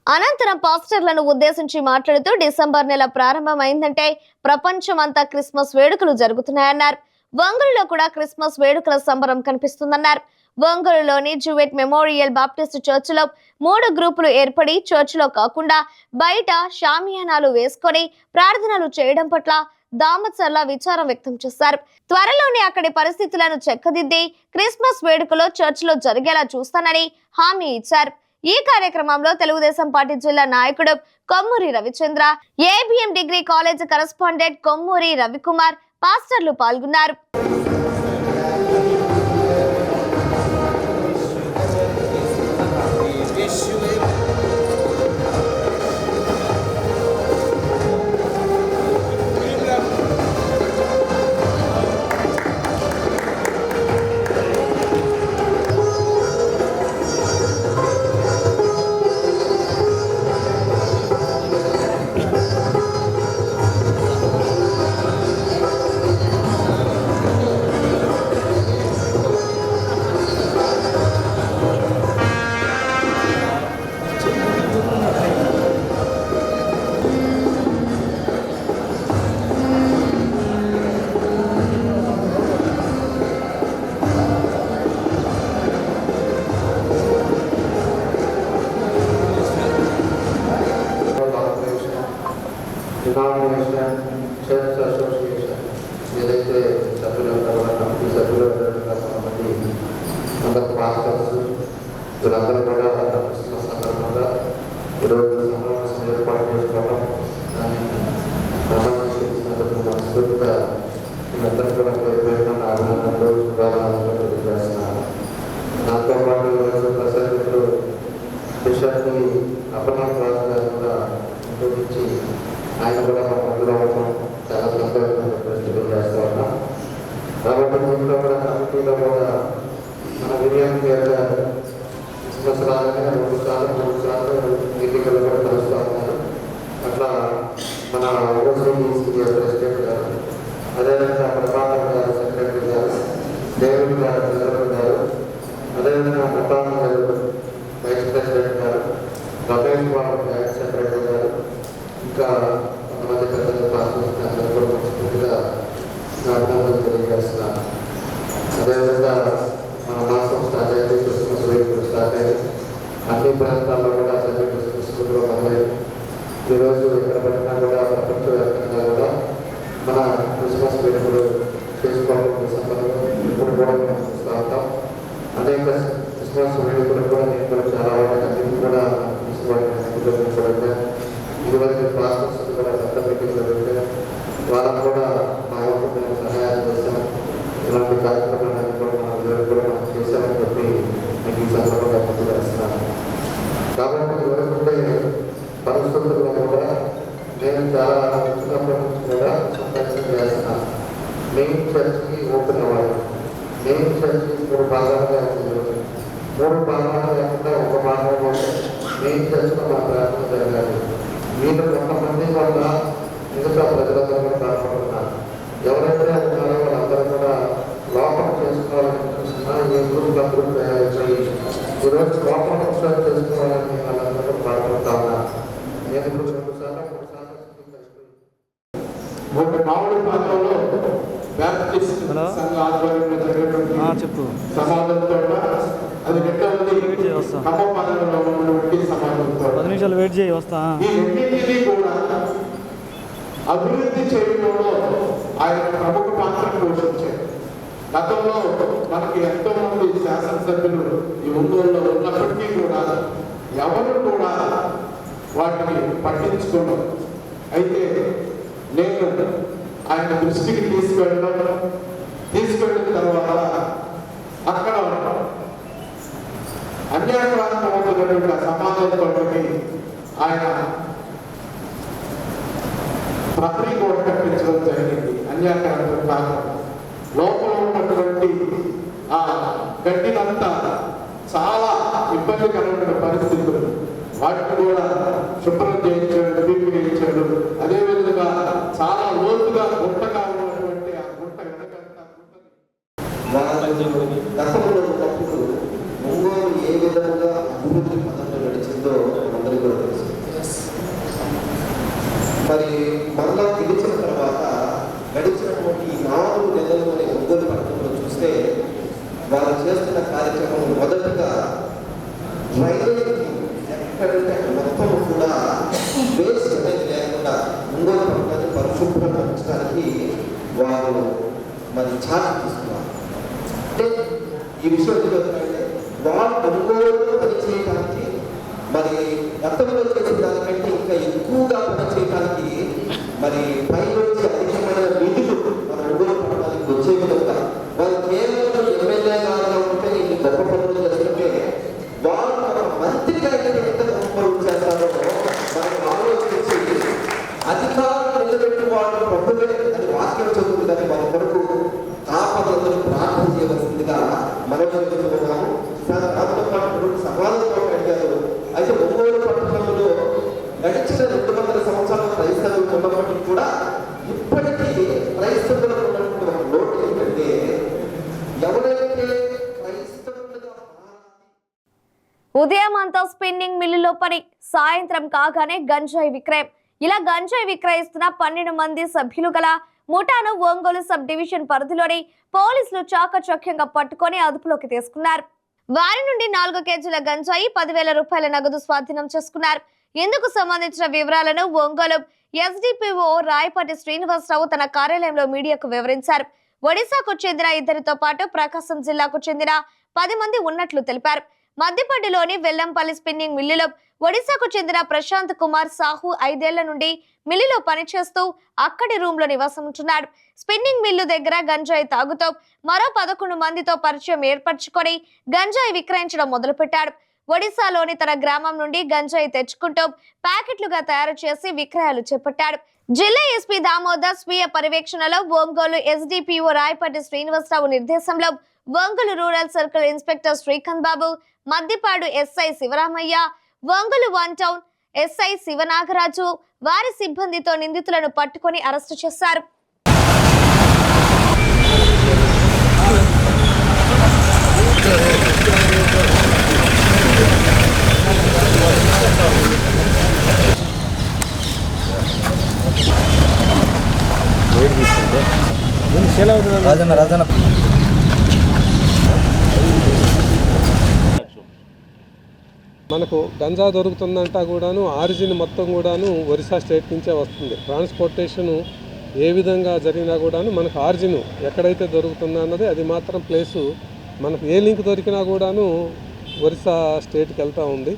అనంతరం పాస్టర్లను ఉద్దేశించి మాట్లాడుతూ డిసెంబర్ నెల ప్రారంభమైందంటే ప్రపంచమంతా క్రిస్మస్ వేడుకలు జరుగుతున్నాయన్నారు. ఒంగోలులో కూడా క్రిస్మస్ వేడుకల సంబరం కనిపిస్తుందన్నారు. ఒంగోలులోని జూవెట్ మెమోరియల్ బాప్టిస్ట్ చర్చ్ లో 3 గ్రూపులు ఏర్పడి చర్చ్ లో కాకుండా బయట షామియానాలు వేసుకొని ప్రార్థనలు చేయడం పట్ల దామచర్ల విచారం వ్యక్తం చేశారు. త్వరలోనే అక్కడి పరిస్థితులను చెక్కదిద్ది క్రిస్మస్ వేడుకలో చర్చ్ లో జరిగేలా చూస్తానని హామీ ఇచ్చారు. ఈ కార్యక్రమంలో తెలుగుదేశం పార్టీ జిల్లా నాయకుడు Kommuri Ravichandra, ABM degree college correspondent Kommuri Ravikumar, పాస్టర్లు పాల్గొన్నారు. డినామినేషన్ చర్చ్ అసోసియేషన్ ఏదైతే సభ్యులు ఉంటారో ఈ సభ్యులు కొంతమంది అందరు పాస్టర్స్ వీళ్ళందరూ కూడా క్రిస్మస్ సందర్భంగా ఈరోజు సమావేశం ఏర్పాటు చేసుకోవడం దాన్ని మనస్ఫూర్తిగా వీళ్ళందరూ కూడా పేరుపేరున అభినందనలు శుభాకాంక్షలు తెలియజేస్తున్నారు. దాంతో పాటు ఈరోజు ప్రసంగికులు బిషప్ని అపర్ణాథ్ రాజు గారు కూడా ఉపయోగించి ఆయన కూడా మన మధ్యలో ఉండడం చాలా సంతోషంగా తెలియజేస్తూ ఉన్నాం. కాబట్టి దీంట్లో కూడా కమిటీలో కూడా మన విలియం గారు క్రిస్మస్ రాగానే 2 సార్లు 3 సార్లు మీటింగ్లు కూడా కలుస్తూ ఉన్నారు. అట్లా మన ఓసీసీ ప్రెసిడెంట్ గారు, అదేవిధంగా ప్రభాకర్ గారు సెక్రటరీ గారు, డేవిడ్ గారు ప్రెసిడెంట్ గారు, అదేవిధంగా ముఖాన్ గారు వైస్ ప్రెసిడెంట్ గారు, రమేష్ బాబు గారు సెక్రటరీ గారు, ఇంకా కొంతమంది పెద్దలు పాల్గొంటున్నారు కూడా మనస్ఫూర్తిగా అభినందనలు తెలియజేస్తున్నారు. అదేవిధంగా మన మాసం స్టార్ట్ అయ్యింది, క్రిస్మస్ వేడుకలు స్టార్ట్ అయ్యాయి. అన్ని ప్రాంతాల్లో కూడా అసలు క్రిస్మస్ కూడా మొదలైంది. ఈరోజు ఎక్కడ పడినా కూడా ప్రపంచవ్యాప్తంగా కూడా మన క్రిస్మస్ వేడుకలు చేసుకోవడం సందర్భంగా ఇప్పుడు కూడా మనం చూస్తూ ఉంటాం. అనేక క్రిస్మస్ వేడుకలు కూడా నేను కూడా చాలా అన్నింటి కూడా తీసుకోవడం ఇదివరకు పాస్టర్స్ కూడా పెద్ద మీటింగ్లు పెడితే వాళ్ళకు కూడా మా వంతు మేము సహాయాలు చేస్తాం. ఇలాంటి కార్యక్రమాలన్నీ కూడా మనం చేశామని చెప్పి మీకు ఈ సందర్భంగా గుర్తుపరుస్తున్నాను. కాబట్టి ఇవరకుంటే పరిస్థితుల్లో కూడా నేను చాలా చిన్నప్పటి నుంచి కూడా సందర్శన చేస్తున్నాను. మెయిన్ చర్చ్కి ఓపెన్ అవ్వాలి. మెయిన్ చర్చ్కి 3 భాగాలుగా ఉంది. 3 భాగాలు కాకుండా ఒక భాగంలో మెయిన్ చర్చ్లో మన ప్రార్థన జరగాలి. వీళ్ళు కొంతమంది వల్ల మిగతా ప్రజలందరూ కూడా బాధపడుతున్నారు. ఎవరైతే ఉన్నారో వాళ్ళందరూ కూడా లోపల చేసుకోవాలని చూస్తున్నా ఈ గ్రూప్ అందరూ తయారైపోయి ఈరోజు లోపల ఒకసారి చేసుకోవాలని వాళ్ళందరూ కూడా బాధపడుతూ ఉన్నారు. నేను ఇప్పుడు 2 సార్లు 3 సార్లు 3 మామూలు ప్రాంతంలో బ్యాప్టిస్ట్ సంఘ ఆధ్వర్యంలో జరిగినటువంటి సమాజంతో అది రెండవది ఖమ్మపాలెంలో ఉన్నటువంటి సమాజంతో ఈ రెండింటినీ కూడా అభివృద్ధి చేయడంలో ఆయన ప్రముఖ పాత్ర పోషించారు. గతంలో మనకి ఎంతో మంది శాసనసభ్యులు ఈ ఒంగోలులో ఉన్నప్పటికీ కూడా ఎవరు కూడా వాటిని పట్టించుకోవడం. అయితే నేను ఆయన దృష్టికి తీసుకెళ్ళిన తర్వాత అక్కడ అన్యాయక్రాంతమైనటువంటి సమాజంతో ఆయన ప్రహరీ గోడ కట్టించడం జరిగింది. అన్యాయక్రాంతం కాకుండా లోపల ఉన్నటువంటి ఆ గడ్డినంతా చాలా ఇబ్బందికరమైన పరిస్థితులు, వాటిని కూడా శుభ్రం చేయించాడు, తీర్పు చేయించాడు. అదేవిధంగా చాలా లోతుగా గుంటగా ఉన్నటువంటి ఆ గుంట వెనకంతా గతంలో ఉన్నప్పుడు ఒంగోలు ఏ విధంగా అభివృద్ధి పదంలో నడిచిందో అందరికీ కూడా తెలుసు. మరి మళ్ళా గెలిచిన తర్వాత గడిచినటువంటి 4 నెలల్లోనే ఒంగోలు పట్టణంలో చూస్తే వారు చేస్తున్న కార్యక్రమం మొదటగా డ్రైనేజ్ ఎక్కడంటే మొత్తం కూడా వేస్ట్ అనేది లేకుండా ఒంగోలు పట్టణాన్ని పరిశుభ్రంగా ఉంచడానికి వారు మరి ఛార్జ్ తీసుకున్నారు. అంటే ఈ విషయం ఎందుకంటే వాళ్ళు ఒంగోలు పనిచేయడానికి మరి గతంలో చేసిన దానికంటే ఇంకా ఎక్కువగా పనిచేయడానికి మరి పైనుంచి అధికమైన నిధులు మన ఒంగోలు పట్టణానికి వచ్చే విధంగా వాళ్ళు కేవలం ఎమ్మెల్యే గారుగా ఉంటే ఇన్ని గొప్ప పనులు చేస్తుంటే వాళ్ళు ఒక మంత్రిగా అయితే ఎంత గొప్ప పనులు చేస్తారో మనం ఆలోచించి అధికారులు నిలబెట్టి వాళ్ళు ప్రభుత్వమే అని వాక్యం చదువుతుంది కానీ వాళ్ళ కొరకు కాపదలందరూ ప్రార్థన చేయవలసిందిగా మనం చెబుతున్నాము. దాంతో పాటు సమాజంతో అడిగారు. అయితే ఒంగోలు పట్టణంలో గడిచిన 200 సంవత్సరాల క్రైస్తవులు ఉన్నప్పటికీ కూడా ఇప్పటికీ క్రైస్తవులకు ఉన్నటువంటి ఒక లోటు ఏంటంటే ఎవరైతే క్రైస్తవులుగా ఉదయం అంతా స్పిన్నింగ్ మిల్లులో పని, సాయంత్రం కాగానే గంజాయి విక్రయం. ఇలా గంజాయి విక్రయిస్తున్న 12 మంది సభ్యులు గల ముఠాను ఒంగోలు సబ్ డివిజన్ పరిధిలోని పోలీసులు చాకచక్యంగా పట్టుకొని అదుపులోకి తీసుకున్నారు. వారి నుండి 4 కేజీల గంజాయి, 10,000 రూపాయల నగదు స్వాధీనం చేసుకున్నారు. ఇందుకు సంబంధించిన వివరాలను ఒంగోలు ఎస్డిపిఓ రాయపాటి శ్రీనివాసరావు తన కార్యాలయంలో మీడియాకు వివరించారు. ఒడిశాకు చెందిన 2తో పాటు ప్రకాశం జిల్లాకు చెందిన 10 మంది ఉన్నట్లు తెలిపారు. మద్దిపడ్డిలోని వెల్లంపల్లి స్పిన్నింగ్ మిల్లులో ఒడిశాకు చెందిన ప్రశాంత్ కుమార్ సాహు 5 ఏళ్ల నుండి మిల్లులో పనిచేస్తూ అక్కడి రూమ్ లో నివాసం ఉంటున్నాడు. స్పిన్నింగ్ మిల్లు దగ్గర గంజాయి తాగుతూ మరో 11 మందితో పరిచయం ఏర్పరచుకొని గంజాయి విక్రయించడం మొదలుపెట్టాడు. ఒడిశాలోని తన గ్రామం నుండి గంజాయి తెచ్చుకుంటూ ప్యాకెట్లుగా తయారు చేసి విక్రయాలు చేపట్టాడు. జిల్లా ఎస్పీ దామోదర్ స్వీయ పర్యవేక్షణలో ఒంగోలు ఎస్డిపిఓ రాయపాటి శ్రీనివాసరావు నిర్దేశంలో Ongole rural circle inspector Srikanth Babu, Maddipadu SI Sivaramayya, Ongole 1 town SI Sivanagaraju వారి సిబ్బందితో నిందితులను పట్టుకొని అరెస్టు చేశారు. మనకు గంజా దొరుకుతుందంటా కూడాను ఆరిజిన్ మొత్తం కూడాను ఒరిస్సా స్టేట్ నుంచే వస్తుంది. ట్రాన్స్పోర్టేషను ఏ విధంగా జరిగినా కూడాను మనకు ఆరిజిన్ ఎక్కడైతే దొరుకుతుందో అన్నది అది మాత్రం ప్లేసు మనకు ఏ లింక్ దొరికినా కూడాను ఒరిస్సా స్టేట్కి వెళ్తూ ఉంది.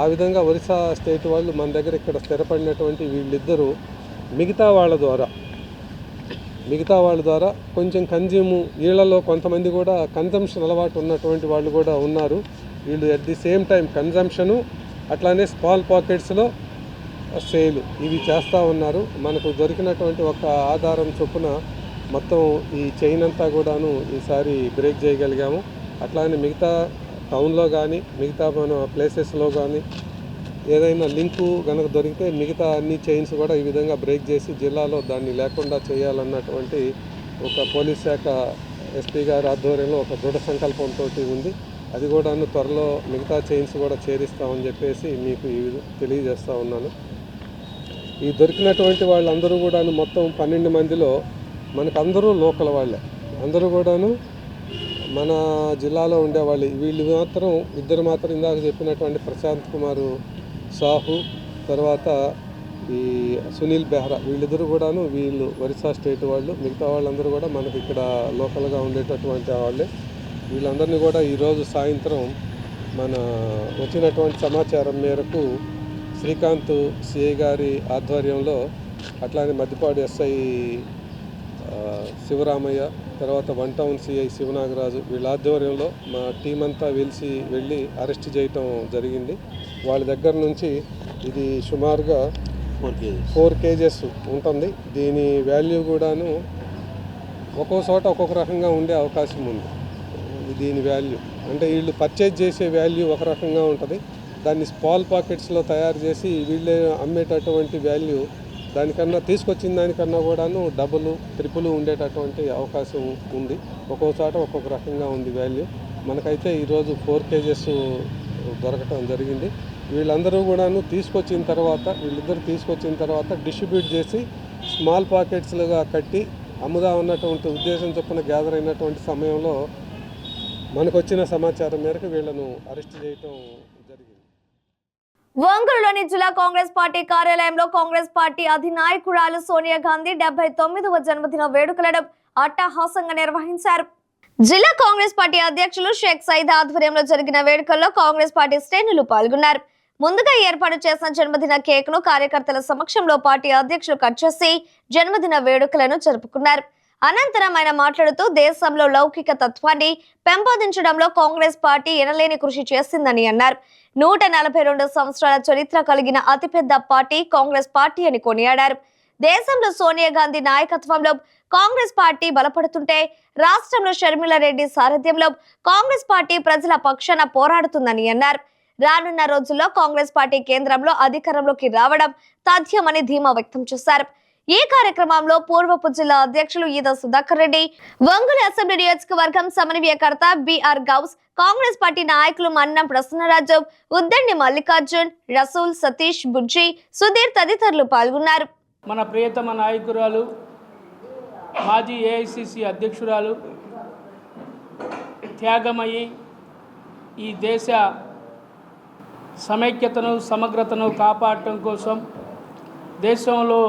ఆ విధంగా ఒరిస్సా స్టేట్ వాళ్ళు మన దగ్గర ఇక్కడ స్థిరపడినటువంటి వీళ్ళిద్దరూ మిగతా వాళ్ళ ద్వారా కొంచెం కన్జ్యూము వీళ్ళలో కొంతమంది కూడా కన్జంప్షన్ అలవాటు ఉన్నటువంటి వాళ్ళు కూడా ఉన్నారు. వీళ్ళు at the same time consumption అట్లానే స్మాల్ పాకెట్స్లో సేల్ ఇవి చేస్తూ ఉన్నారు. మనకు దొరికినటువంటి ఒక ఆధారం చొప్పున మొత్తం ఈ చైన్ అంతా కూడాను ఈసారి బ్రేక్ చేయగలిగాము. అట్లానే మిగతా టౌన్లో కానీ మిగతా మన ప్లేసెస్లో కానీ ఏదైనా లింకు కనుక దొరికితే మిగతా అన్ని చైన్స్ కూడా ఈ విధంగా బ్రేక్ చేసి జిల్లాలో దాన్ని లేకుండా చేయాలన్నటువంటి ఒక పోలీస్ శాఖ ఎస్పీ గారి ఆధ్వర్యంలో ఒక దృఢ సంకల్పంతో ఉంది. అది కూడాను త్వరలో మిగతా చైన్స్ కూడా చేరిస్తామని చెప్పేసి మీకు తెలియజేస్తూ ఉన్నాను. ఈ దొరికినటువంటి వాళ్ళందరూ కూడాను మొత్తం 12 మందిలో మనకు అందరూ లోకల్ వాళ్ళే, అందరూ కూడాను మన జిల్లాలో ఉండేవాళ్ళు. వీళ్ళు మాత్రం ఇద్దరు మాత్రం ఇందాక చెప్పినటువంటి ప్రశాంత్ కుమార్ సాహు, తర్వాత ఈ సునీల్ బెహ్రా, వీళ్ళిద్దరూ కూడాను వీళ్ళు ఒరిస్సా స్టేట్ వాళ్ళు. మిగతా వాళ్ళందరూ కూడా మనకి ఇక్కడ లోకల్గా ఉండేటటువంటి వాళ్ళే. వీళ్ళందరినీ కూడా ఈరోజు సాయంత్రం మన వచ్చినటువంటి సమాచారం మేరకు శ్రీకాంత్ సిఐ గారి ఆధ్వర్యంలో, అట్లానే మద్దిపాడు ఎస్ఐ శివరామయ్య, తర్వాత 1 టౌన్ సిఐ శివనాగరాజు, వీళ్ళ ఆధ్వర్యంలో మా టీం అంతా వెళ్ళి అరెస్ట్ చేయటం జరిగింది. వాళ్ళ దగ్గర నుంచి ఇది సుమారుగా 4 కేజెస్ ఉంటుంది. దీని వాల్యూ కూడాను ఒక్కో చోట ఒక్కొక్క రకంగా ఉండే అవకాశం ఉంది. దీని వాల్యూ అంటే వీళ్ళు పర్చేజ్ చేసే వాల్యూ ఒక రకంగా ఉంటుంది, దాన్ని స్మాల్ పాకెట్స్లో తయారు చేసి వీళ్ళే అమ్మేటటువంటి వాల్యూ దానికన్నా తీసుకొచ్చిన దానికన్నా కూడాను డబుల్ ట్రిపుల్ ఉండేటటువంటి అవకాశం ఉంది. ఒక్కో చోట ఒక్కొక్క రకంగా ఉంది వాల్యూ. మనకైతే ఈరోజు 4 కేజెస్ దొరకటం జరిగింది. వీళ్ళందరూ కూడాను వీళ్ళిద్దరు తీసుకొచ్చిన తర్వాత డిస్ట్రిబ్యూట్ చేసి స్మాల్ పాకెట్స్లుగా కట్టి అమ్ముదా ఉన్నటువంటి ఉద్దేశం చొప్పున గ్యాదర్ అయినటువంటి సమయంలో మనకు వచ్చిన సమాచారం మేరకు వీళ్ళను అరెస్ట్ చేయటం జరిగింది. ఒంగోలులోని జిల్లా కాంగ్రెస్ పార్టీ కార్యాలయంలో కాంగ్రెస్ పార్టీ అధినాయకురాలు సోనియా గాంధీ 79వ జన్మదిన వేడుకలను అట్టహాసంగా నిర్వహించారు. జిల్లా కాంగ్రెస్ పార్టీ అధ్యక్షులు షేక్ సైద్ ఆధ్వర్యంలో జరిగిన వేడుకల్లో కాంగ్రెస్ పార్టీ శ్రేణులు పాల్గొన్నారు. ముందుగా ఏర్పాటు చేసిన జన్మదిన కేక్ ను కార్యకర్తల సమక్షంలో పార్టీ అధ్యక్షులు కట్ చేసి జన్మదిన వేడుకలను జరుపుకున్నారు. అనంతరం ఆయన మాట్లాడుతూ దేశంలో లౌకిక తత్వాన్ని పెంపొందించడంలో కాంగ్రెస్ పార్టీ ఎనలేని కృషి చేసిందని అన్నారు. 142 సంవత్సరాల చరిత్ర కలిగిన అతిపెద్ద పార్టీ కాంగ్రెస్ పార్టీ అని కొనియాడారు. దేశంలో సోనియా గాంధీ నాయకత్వంలో కాంగ్రెస్ పార్టీ బలపడుతుంటే రాష్ట్రంలో షర్మిలారెడ్డి సారథ్యంలో కాంగ్రెస్ పార్టీ ప్రజల పక్షాన పోరాడుతుందని అన్నారు. రానున్న రోజుల్లో కాంగ్రెస్ పార్టీ కేంద్రంలో అధికారంలోకి రావడం తథ్యమని ధీమా వ్యక్తం చేశారు. ఈ కార్యక్రమంలో పూర్వపు జిల్లా అధ్యక్షులు ఈద సుధాకర్ రెడ్డి, ఒంగోలు అసెంబ్లీ నియోజకవర్గం సమన్వయకర్త బిఆర్ గౌస్, కాంగ్రెస్ పార్టీ నాయకులు మన్నం ప్రసన్నరాజు, ఉద్దండి మల్లికార్జున్, రసూల్, సతీష్, బుజ్జి, సుధీర్ తదితరులు పాల్గొన్నారు. మన ప్రియతమ నాయకురాలు, మాజీ ఏఐసిసి అధ్యక్షురాలు, త్యాగమయ్యి ఈ దేశ సమైక్యతను సమగ్రతను కాపాడటం కోసం, దేశంలో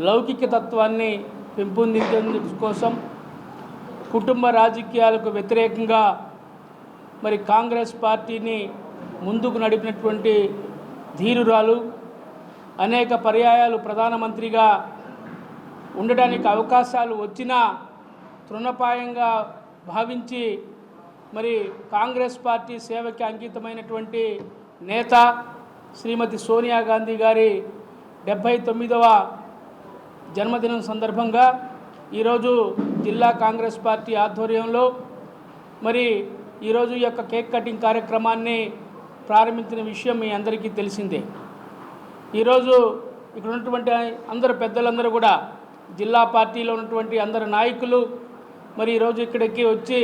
లౌకిక తత్వాన్ని పెంపొందించడం కోసం, కుటుంబ రాజకీయాలకు వ్యతిరేకంగా మరి కాంగ్రెస్ పార్టీని ముందుకు నడిపినటువంటి ధీరురాలు, అనేక పర్యాయాలు ప్రధానమంత్రిగా ఉండడానికి అవకాశాలు వచ్చినా తృణపాయంగా భావించి మరి కాంగ్రెస్ పార్టీ సేవకి అంకితమైనటువంటి నేత శ్రీమతి సోనియా గాంధీ గారి 79వ జన్మదినం సందర్భంగా ఈరోజు జిల్లా కాంగ్రెస్ పార్టీ ఆధ్వర్యంలో మరి ఈరోజు ఈ యొక్క కేక్ కటింగ్ కార్యక్రమాన్ని ప్రారంభించిన విషయం మీ అందరికీ తెలిసిందే. ఈరోజు ఇక్కడ ఉన్నటువంటి అందరు పెద్దలందరూ కూడా, జిల్లా పార్టీలో ఉన్నటువంటి అందరు నాయకులు మరి ఈరోజు ఇక్కడికి వచ్చి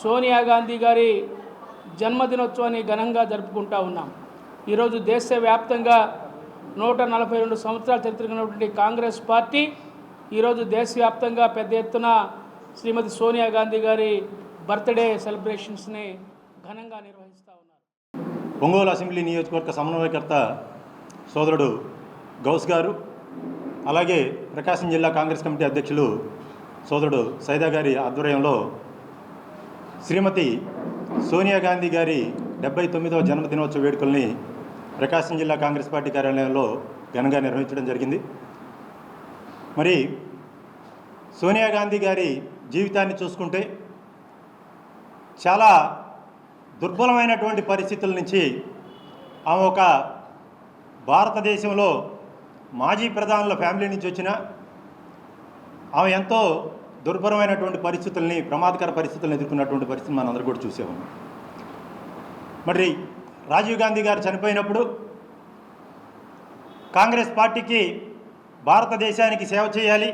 సోనియా గాంధీ గారి జన్మదినోత్సవాన్ని ఘనంగా జరుపుకుంటూ ఉన్నాం. ఈరోజు దేశవ్యాప్తంగా 142 సంవత్సరాల చరిత్ర ఉన్నటువంటి కాంగ్రెస్ పార్టీ ఈరోజు దేశవ్యాప్తంగా పెద్ద ఎత్తున శ్రీమతి సోనియా గాంధీ గారి బర్త్డే సెలబ్రేషన్స్ని ఘనంగా నిర్వహిస్తూ ఉన్నారు. ఒంగోలు అసెంబ్లీ నియోజకవర్గ సమన్వయకర్త సోదరుడు గౌస్ గారు, అలాగే ప్రకాశం జిల్లా కాంగ్రెస్ కమిటీ అధ్యక్షులు సోదరుడు సైదా గారి ఆధ్వర్యంలో శ్రీమతి సోనియా గాంధీ గారి 79వ జన్మదినోత్సవ వేడుకల్ని ప్రకాశం జిల్లా కాంగ్రెస్ పార్టీ కార్యాలయంలో ఘనంగా నిర్వహించడం జరిగింది. మరి సోనియా గాంధీ గారి జీవితాన్ని చూసుకుంటే చాలా దుర్బలమైనటువంటి పరిస్థితుల నుంచి ఆమె ఒక భారతదేశంలో మాజీ ప్రధానుల ఫ్యామిలీ నుంచి వచ్చిన ఆమె ఎంతో దుర్భరమైనటువంటి పరిస్థితుల్ని, ప్రమాదకర పరిస్థితులను ఎదుర్కొన్నటువంటి పరిస్థితిని మనం అందరూ కూడా చూసాము. మరి రాజీవ్ గాంధీ గారు చనిపోయినప్పుడు కాంగ్రెస్ పార్టీకి భారతదేశానికి సేవ చేయాలి,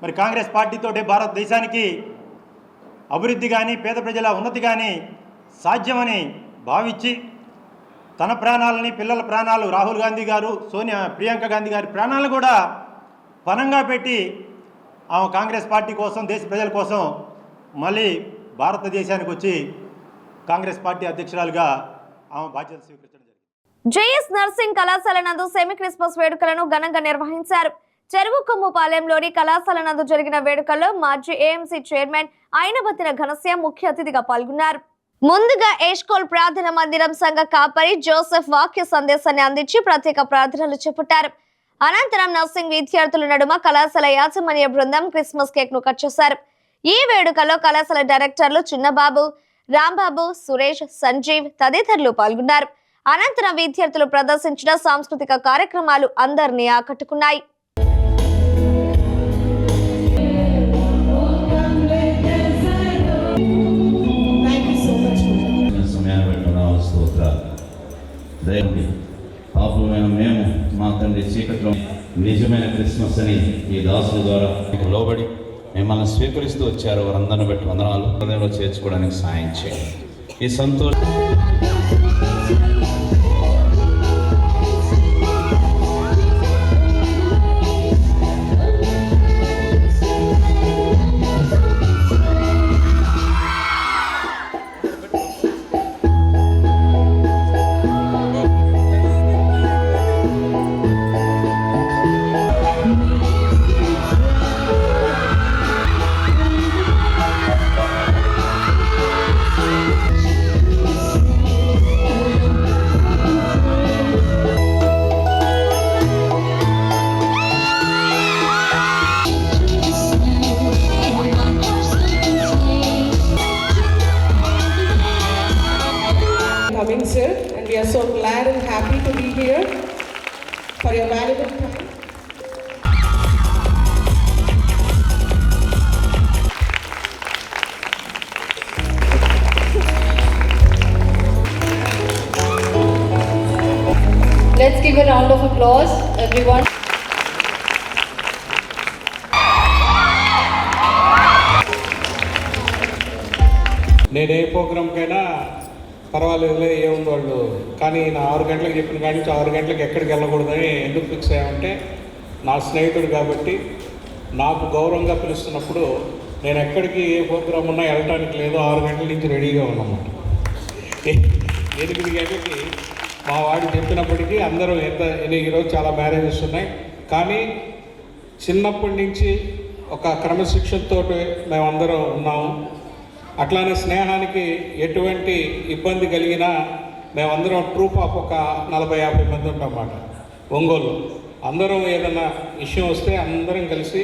మరి కాంగ్రెస్ పార్టీతోటే భారతదేశానికి అభివృద్ధి కానీ పేద ప్రజల ఉన్నతి కానీ సాధ్యమని భావించి తన ప్రాణాలని, పిల్లల ప్రాణాలు, రాహుల్ గాంధీ గారు, ప్రియాంక గాంధీ గారి ప్రాణాలను కూడా పణంగా పెట్టి ఆమె కాంగ్రెస్ పార్టీ కోసం, దేశ ప్రజల కోసం మళ్ళీ భారతదేశానికి వచ్చి కాంగ్రెస్ పార్టీ అధ్యక్షురాలుగా ఆమె బాధ్యతలు స్వీకరించడం జరిగింది. జేఎస్ నర్సింగ్ కళాశాల నందు సెమీ క్రిస్మస్ వేడుకలను ఘనంగా నిర్వహించారు. చెరువు కొమ్ముపాలెంలోని కళాశాల నందు జరిగిన వేడుకల్లో మాజీ ఏఎంసీ చైర్మన్ అయినబత్తిన ఘనశ్యామ్ ముఖ్య అతిథిగా పాల్గొన్నారు. ముందుగా ఏష్కోల్ ప్రార్థన మందిరం సంఘ కాపరి జోసెఫ్ వాక్య సందేశాన్ని అందించి ప్రత్యేక ప్రార్థనలు చేపట్టారు. అనంతరం నర్సింగ్ విద్యార్థుల నడుమ కళాశాల యాజమాన్య బృందం క్రిస్మస్ కేక్ ను కట్ చేశారు. ఈ వేడుకలో కళాశాల డైరెక్టర్లు చిన్నబాబు, రాంబాబు, సురేష్, సంజీవ్ తదితరులు పాల్గొన్నారు. అనంతరం విద్యార్థులు ప్రదర్శించిన సాంస్కృతిక కార్యక్రమాలు అందరినీ ఆకట్టుకున్నాయి. పాపమైన మేము మా తండ్రి చీకట్లో నిజమైన క్రిస్మస్ అని ఈ దాసుల ద్వారా మీకు లోబడి మిమ్మల్ని స్వీకరిస్తూ వచ్చారు. వారందరిని బట్టి వందనాలు. హృదయంలో చేర్చుకోవడానికి సాయం చేయండి. ఈ సంతోషం coming, sir, and we are so glad and happy to be here for your valuable time. Let's give a round of applause, everyone. నేను ఏ ప్రోగ్రామ్కైనా పర్వాలేదులే ఏముంది వాళ్ళు, కానీ నా 6 గంటలకు చెప్పిన కాడి నుంచి 6 గంటలకు ఎక్కడికి వెళ్ళకూడదని ఎందుకు ఫిక్స్ అయ్యామంటే నా స్నేహితుడు కాబట్టి నాకు గౌరవంగా పిలుస్తున్నప్పుడు నేను ఎక్కడికి ఏ ప్రోగ్రామ్ ఉన్నా వెళ్ళటానికి లేదు. 6 గంటల నుంచి రెడీగా ఉన్నామాట. 8 గంటలకి మా వాడు చెప్పినప్పటికీ అందరూ ఈరోజు చాలా మ్యారేజెస్ ఉన్నాయి, కానీ చిన్నప్పటి నుంచి ఒక క్రమశిక్షణతో మేమందరం ఉన్నాము. అట్లానే స్నేహానికి ఎటువంటి ఇబ్బంది కలిగినా మేమందరం ట్రూప్ ఆఫ్ ఒక 40-50 మంది ఉంటామన్నమాట. ఒంగోలు అందరం ఏదైనా విషయం వస్తే అందరం కలిసి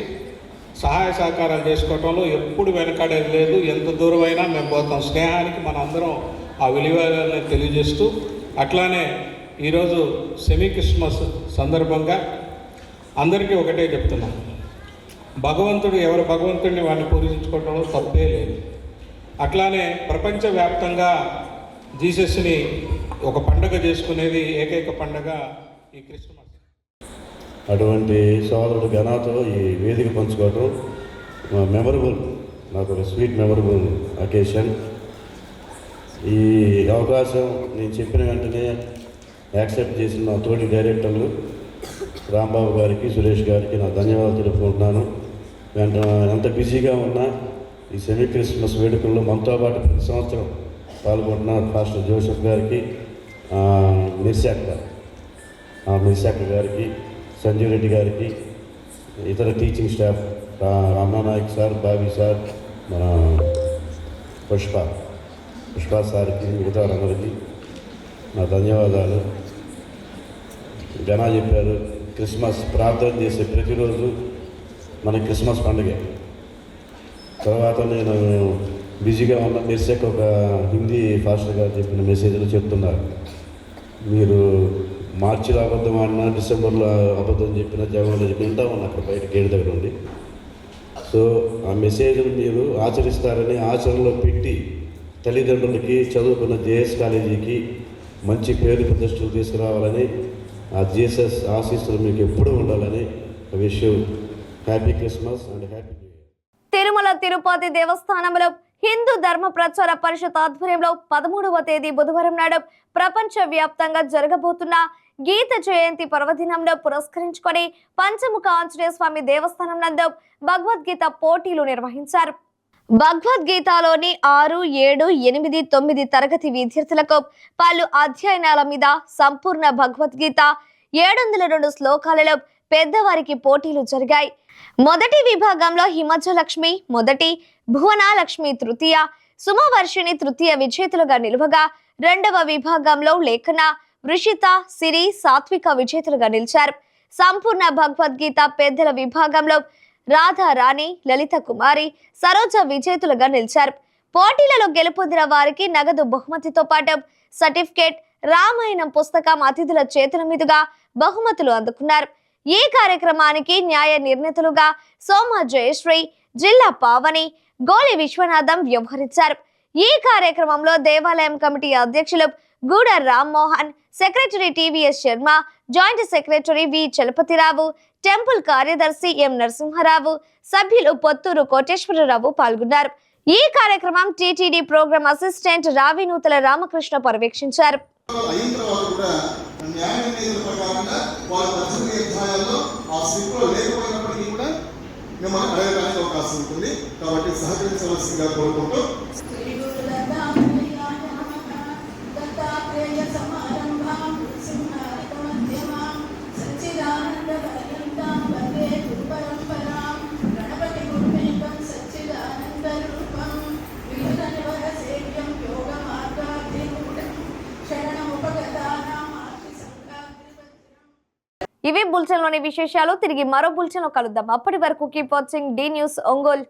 సహాయ సహకారాలు చేసుకోవటంలో ఎప్పుడు వెనకాడేది లేదు. ఎంత దూరమైనా మేము పోతాం. స్నేహానికి మన అందరం ఆ విలువలను తెలియజేస్తూ, అట్లానే ఈరోజు సెమీ క్రిస్మస్ సందర్భంగా అందరికీ ఒకటే చెప్తున్నాం, భగవంతుడు ఎవరు భగవంతుడిని వాడిని పూజించుకోవటంలో తప్పే లేదు. అట్లానే ప్రపంచవ్యాప్తంగా జీసస్ని ఒక పండగ చేసుకునేది ఏకైక పండగ ఈ క్రిస్మస్. అటువంటి సోదరుడు ఘనాతో ఈ వేదిక పంచుకోవడం మెమరబుల్, నాకు ఒక స్వీట్ మెమరబుల్ అకేషన్. ఈ అవకాశం నేను చెప్పిన వెంటనే యాక్సెప్ట్ చేసిన నా తోటి డైరెక్టర్లు రాంబాబు గారికి, సురేష్ గారికి నా ధన్యవాదాలు తెలుపుకుంటున్నాను. ఎంత బిజీగా ఉన్నా ఈ సెమీ క్రిస్మస్ వేడుకల్లో మనతో పాటు ప్రతి సంవత్సరం పాల్గొంటున్న పాస్టర్ జోసెఫ్ గారికి, మిర్శాఖ గారికి, సంజీవ్ రెడ్డి గారికి, ఇతర teaching staff Ram Nayak sir, Bobby sir, మన పుష్ప సార్కి, మిగతా అందరికీ నా ధన్యవాదాలు. జనా చెప్పారు, క్రిస్మస్ ప్రార్థన చేసే ప్రతిరోజు మన క్రిస్మస్ పండుగ. తర్వాత నేను బిజీగా ఉన్న మిర్శాఖ ఒక హిందీ ఫాస్టర్ గారు చెప్పిన మెసేజ్లు చెప్తున్నారు, మీరు మార్చిలో అబద్ధం ఆడినా, డిసెంబర్లో అబద్ధం చెప్పినా, జనవరిలో చెప్పి వింటా ఉన్నా అక్కడ బయట గేట్ దగ్గర ఉండి. సో ఆ మెసేజ్లు మీరు ఆచరిస్తారని ఆచరణలో పెట్టి తల్లిదండ్రులకి, చదువుకున్న జేఎస్ కాలేజీకి మంచి పేరు ప్రతిష్టలు తీసుకురావాలని, ఆ జీసస్ ఆశీస్సులు మీకు ఎప్పుడూ ఉండాలని wish you happy Christmas and happy. Tirumala Tirupati దేవస్థానంలో హిందూ ధర్మ ప్రచార పరిషత్ ఆధ్వర్యంలో 13వ తేదీ బుధవారం నాడు ప్రపంచ వ్యాప్తంగా జరగబోతున్న గీత జయంతి పర్వదినంలో పురస్కరించుకొని పంచముఖ ఆంజనేయ స్వామి దేవస్థానం నందు భగవద్గీత పోటీలు నిర్వహించారు. భగవద్గీతలోని 6, 7, 8, 9 తరగతి విద్యార్థులకు పలు అధ్యయనాల మీద సంపూర్ణ భగవద్గీత 702 శ్లోకాలలో పెద్దవారికి పోటీలు జరిగాయి. మొదటి విభాగంలో హిమజలక్ష్మి మొదటి, భువనాలక్ష్మి తృతీయ, సుమవర్షిణి తృతీయ విజేతలుగా నిలువగా రెండవ విభాగంలో లేఖన, వృషిత, సిరి, సాత్విక విజేతలుగా నిలిచారు. సంపూర్ణ భగవద్గీత పెద్దల విభాగంలో రాధా రాణి, లలిత కుమారి, సరోజ విజేతలుగా నిలిచారు. పోటీలలో గెలుపొందిన వారికి నగదు బహుమతితో పాటు సర్టిఫికేట్, రామాయణం పుస్తకం అతిథుల చేతుల మీదుగా బహుమతులు అందుకున్నారు. ఈ కార్యక్రమానికి న్యాయ నిర్ణేతలుగా సోమ జయశ్రీ, జిల్లా పావని, గోలి విశ్వనాథం వ్యవహరించారు. ఈ కార్యక్రమంలో దేవాలయం కమిటీ అధ్యక్షులు Guda Rammohan, secretary TVS Sharma, joint secretary V Chalapathirao, temple కార్యదర్శి ఎం నరసింహారావు, సభ్యులు పొత్తూరు కోటేశ్వరరావు పాల్గొన్నారు. ఈ కార్యక్రమం TTD programme assistant Ravinuthala Ramakrishna పర్యవేక్షించారు. ఇవి బులెటిన్లోని విశేషాలు. తిరిగి మరో బులెటిన్లో కలుద్దాం. అప్పటి వరకు keep watching the news Ongole.